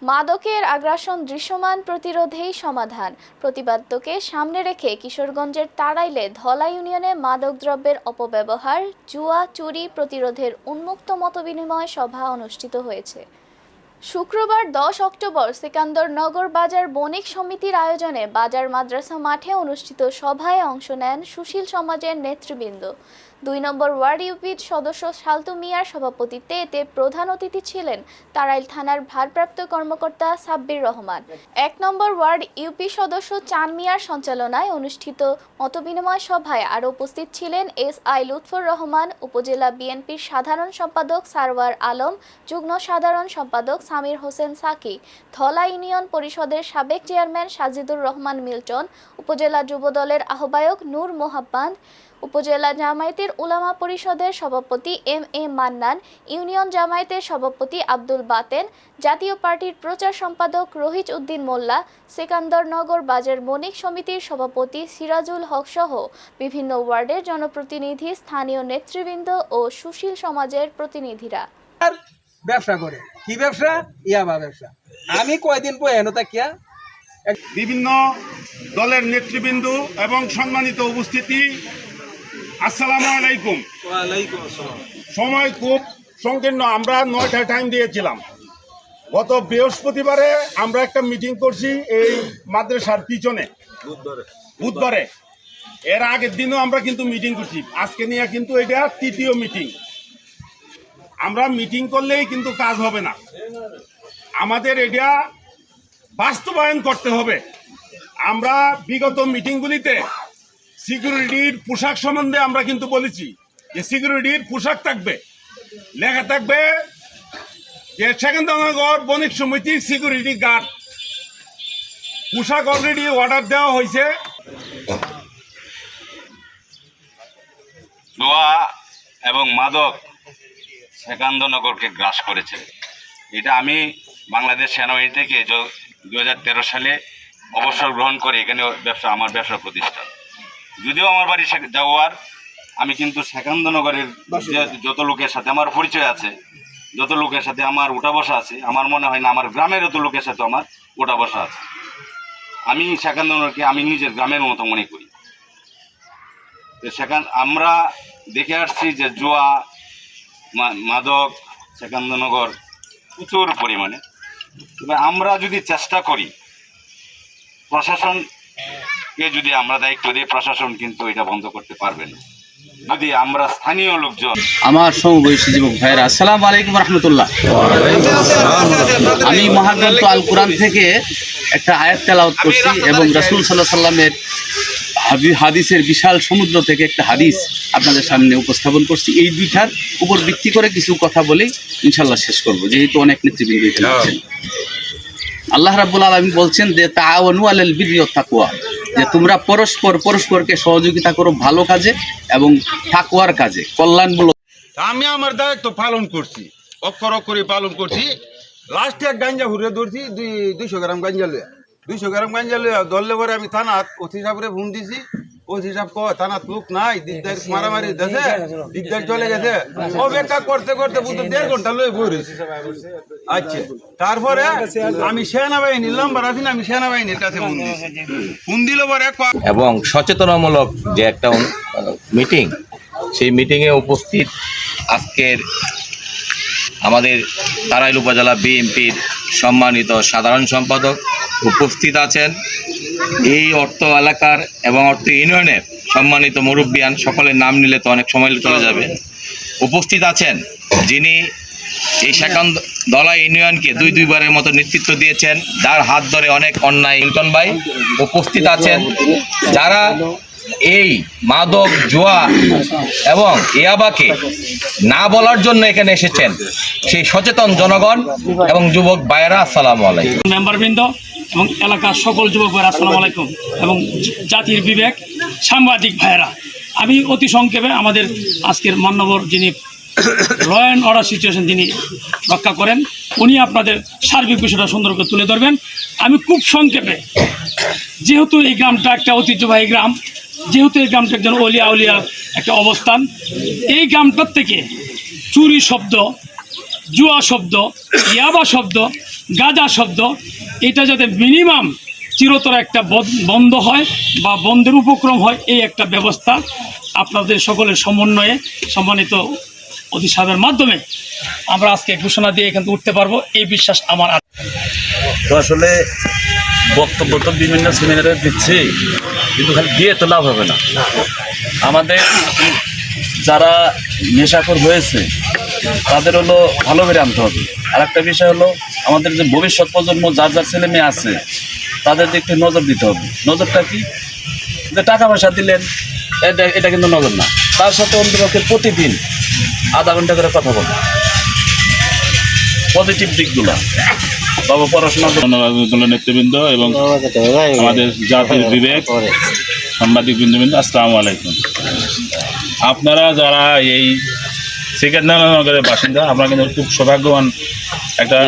মাদকের আগ্রাসন দৃশ্যমান প্রতিরোধেই সমাধান। প্রতিবাদ্যকে সামনে রেখে কিশোরগঞ্জের তাড়াইলে ধলা ইউনিয়নে মাদকদ্রব্যের অপব্যবহার, জুয়া, চুরি প্রতিরোধের উন্মুক্ত মতবিনিময় সভা অনুষ্ঠিত হয়েছে। শুক্রবার 10 অক্টোবর সিকান্দরনগর বাজার বণিক সমিতির আয়োজনে বাজার মাদ্রাসা মাঠে অনুষ্ঠিত সভায় অংশ নেন সুশীল সমাজের নেতৃবৃন্দ। 2 নম্বর ওয়ার্ড ইউপির সদস্য শালতু মিয়ার সভাপতিত্বে এতে প্রধান অতিথি ছিলেন তাড়াইল থানার ভারপ্রাপ্ত কর্মকর্তা সাব্বির রহমান। 1 নম্বর ওয়ার্ড ইউপি সদস্য চান মিয়ার সঞ্চালনায় অনুষ্ঠিত মতবিনিময় সভায় আরও উপস্থিত ছিলেন SI লুৎফর রহমান, উপজেলা বিএনপির সাধারণ সম্পাদক সারওয়ার আলম, যুগ্ম সাধারণ সম্পাদক সামির হোসেন সাকি, ধলা ইউনিয়ন পরিষদের সাবেক চেয়ারম্যান সাজিদুর রহমান মিল্টন, উপজেলা যুবদলের আহ্বায়ক নূর মোহাব্বাদ, উপজেলা জামায়াতের উলামা পরিষদের সভাপতি MA মান্নান, ইউনিয়ন জামায়াতের সভাপতি আব্দুল বাতেন, জাতীয় পার্টির প্রচার সম্পাদক রহিজ উদ্দিন মোল্লা, সিকান্দরনগর বাজার বণিক সমিতির সভাপতি সিরাজুল হক সহ বিভিন্ন ওয়ার্ডের জনপ্রতিনিধি, স্থানীয় নেতৃবৃন্দ ও সুশীল সমাজের প্রতিনিধিরা। ব্যবসা করে কি ব্যবসা? ইয়াবা ব্যবসা। আমি কয়দিন পর এনতা কিয়া বিভিন্ন দলের নেতৃবৃন্দ এবং সম্মানিত উপস্থিতি, আসসালামু আলাইকুম। ওয়ালাইকুম আসসালাম। সময় খুব সংকীর্ণ, আমরা 9টায় টাইম দিয়েছিলাম। গত বৃহস্পতিবারে আমরা একটা মিটিং করছি এই মাদ্রাসার পিছনে, বুধবারে। এর আগের দিনও আমরা কিন্তু মিটিং করছি। আজকে নিয়ে কিন্তু এটা 3য় মিটিং। আমরা মিটিং করলেই কিন্তু কাজ হবে না, আমাদের এটা বাস্তবায়ন করতে হবে। আমরা বিগত মিটিংগুলিতে সিকিউরিটির পোশাক সম্বন্ধে আমরা কিন্তু বলেছি যে সিকিউরিটির পোশাক থাকবে, লেখা থাকবে যে সিকান্দরনগর বণিক সমিতির সিকিউরিটি গার্ড। পোশাক অলরেডি অর্ডার দেওয়া হয়েছে। জুয়া এবং মাদক সিকান্দরনগরকে গ্রাস করেছে। এটা আমি বাংলাদেশ সেনাবাহিনী থেকে 2013 সালে অবসর গ্রহণ করে এখানে আমার ব্যবসা প্রতিষ্ঠান। যদিও আমার বাড়ি জাওয়ার, আমি কিন্তু সিকান্দরনগরের যত লোকের সাথে আমার পরিচয় আছে, যত লোকের সাথে আমার উঠা বসা আছে, আমার মনে হয় না আমার গ্রামের যত লোকের সাথে আমার উঠা বসা আছে। আমি সিকান্দরনগরকে আমি নিজের গ্রামের মতো মনে করি। আমরা দেখে আসছি যে জুয়া, মাদক সিকান্দরনগর প্রচুর পরিমাণে। তবে আমরা যদি চেষ্টা করি, প্রশাসনকে যদি আমরা দায়িত্ব দিই, প্রশাসন কিন্তু এটা বন্ধ করতে পারবে না যদি আমরা স্থানীয় লোকজন। আমার সমবয়সী যুবক ভাইরা, আসসালামু আলাইকুম রহমতুল্লাহ। আমি মহাগ্রন্থ আল কোরআন থেকে একটা আয়াত তেলাওয়াত করছি এবং রাসূল সাল্লাল্লাহু আলাইহি সাল্লামের হাদিসের বিশাল সমুদ্র থেকে একটা হাদিস আপনাদের সামনে উপস্থাপন করছি। এই দুইটার উপর ভিত্তি করে কিছু কথা বলেই ইনশাল্লাহ শেষ করব, যেহেতু অনেক নেতৃবৃন্দ এখানে আছেন। আল্লাহ রাব্বুল আলামিন বলছেন যে তাআওয়ানু আলাল বিররি ওয়াত তাকওয়া, যে তোমরা পরস্পরকে সহযোগিতা করো ভালো কাজে এবং তাকওয়ার কাজে, কল্যাণমূলক। আমি আমার দায়িত্ব পালন করছি, অক্ষর অক্ষরে পালন করছি। লাস্টে এক গাঞ্জা ঘুরে ধরছি, 200 গ্রাম গাঞ্জা লইয়া, 200 গ্রাম গাঞ্জা লইয়া ধরলে পরে আমি থানাত ওসি সাহেবরে ফোন দিছি। ওসি সাহেব কয় থানাত লোক নাই, দিকদার মারামারি দেশে, দিকদার চলে গেছে। অপেক্ষা করতে করতে বুঝতে 1.5 ঘন্টা লয়ে বইছি। আচ্ছা, তারপরে আমি সেনাবাহিনীর নাম্বার আছে না, আমি সেনাবাহিনীর কাছে ফোন দিছি। ফোন দিল পরে এবং সচেতনামূলক যে একটা মিটিং, সেই মিটিংয়ে উপস্থিত আজকের আমাদের তাড়াইল উপজেলা বিএনপির সম্মানিত সাধারণ সম্পাদক উপস্থিত আছেন। এই অর্থ এলাকার এবং অর্থ ইউনিয়নের সম্মানিত মুরব্বিয়ান, সকলের নাম নিলে তো অনেক সময় চলে যাবে। উপস্থিত আছেন যিনি এই ধলা ইউনিয়নকে দুইবারের মতো নেতৃত্ব দিয়েছেন, যার হাত ধরে অনেক অন্যায় মিল্টন ভাই উপস্থিত আছেন, যারা এই মাদক, জুয়া এবং ইয়াবাকে না বলার জন্য এখানে এসেছেন, সেই সচেতন জনগণ এবং যুবক ভাইয়েরা, আসসালামু আলাইকুম। মেম্বারবৃন্দ এবং এলাকার সকল যুবক ভাইয়েরা, আসসালামু আলাইকুম। এবং জাতির বিবেক সাংবাদিক ভাইয়েরা, আমি অতি সংক্ষেপে আমাদের আজকের মান্যবর যিনি ল অ্যান্ড অর্ডার সিচুয়েশন যিনি রক্ষা করেন, উনি আপনাদের সার্বিক বিষয়টা সুন্দর করে তুলে ধরবেন। আমি খুব সংক্ষেপে, যেহেতু এই গ্রামটা একটা ঐতিহ্যবাহী গ্রাম, যেহেতু এই গ্রামটা একজন অলিয়া উলিয়া একটা অবস্থান, এই গ্রামটার থেকে চুরি শব্দ, জুয়া শব্দ, ইয়াবা শব্দ, গাঁজা শব্দ, এটা যাতে মিনিমাম চিরতর একটা বন্ধ হয় বা বন্ধের উপক্রম হয়, এই একটা ব্যবস্থা আপনাদের সকলের সমন্বয়ে সম্মানিত অতি সাহেবের মাধ্যমে আমরা আজকে ঘোষণা দিয়ে এখান থেকে উঠতে পারবো, এই বিশ্বাস আমার আছে। তো আসলে বক্তব্য তো বিভিন্ন সেমিনারে দিচ্ছি, কিন্তু খালি দিয়ে তো লাভ হবে না। আমাদের যারা নেশাখোর হয়েছে তাদের হলো ভালো করে আনতে হবে। আর একটা বিষয় হলো আমাদের যে ভবিষ্যৎ প্রজন্ম যার যার ছেলে মেয়ে আছে তাদের দিকে একটু নজর দিতে হবে। নজরটা কি, যে টাকা পয়সা দিলেন এটা কিন্তু নজর না, তার সাথে অন্তপক্ষে প্রতিদিন আধা ঘন্টা করে কথা বলুন, পজিটিভ দিকগুলো। বাবা পড়াশোনা দলের নেতৃবৃন্দ এবং আমাদের জাতির বিবেক সাংবাদিক বৃন্দবৃন্দ, আসসালামু আলাইকুম। আপনারা যারা এই সেকেন্দ্রনগরের বাসিন্দা, আপনারা কিন্তু খুব সৌভাগ্যবান একটা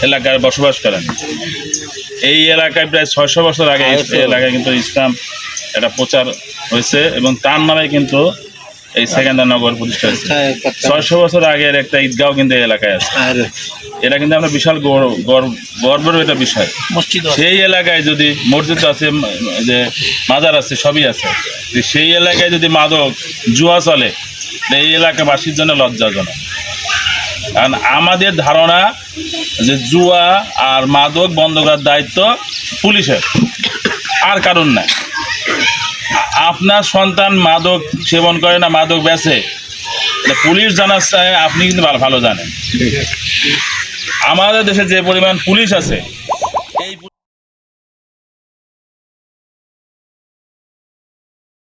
এলাকায় বসবাস করেন। এই এলাকায় প্রায় 600 বছর আগে এই এলাকায় কিন্তু ইসলাম একটা প্রচার হয়েছে এবং তার নামে কিন্তু এই সেকেন্দ্রনগর প্রতিষ্ঠা হয়েছে। 600 বছর আগের একটা ঈদগাঁও কিন্তু এই এলাকায় আছে। এটা কিন্তু আমরা বিশাল গর্বের একটা বিষয়। সেই এলাকায় যদি মসজিদ আছে, যে মাজার আছে, সবই আছে, সেই এলাকায় যদি মাদক জুয়া চলে, এই এলাকাবাসীর জন্য লজ্জাজনক। কারণ আমাদের ধারণা যে জুয়া আর মাদক বন্ধ করার দায়িত্ব পুলিশের, আর কারণ নাই। আপনার সন্তান মাদক সেবন করে না মাদক বেচে, এটা পুলিশ জানার চায়, আপনি কিন্তু ভালো জানেন। আমাদের দেশে যে পরিমাণ পুলিশ আছে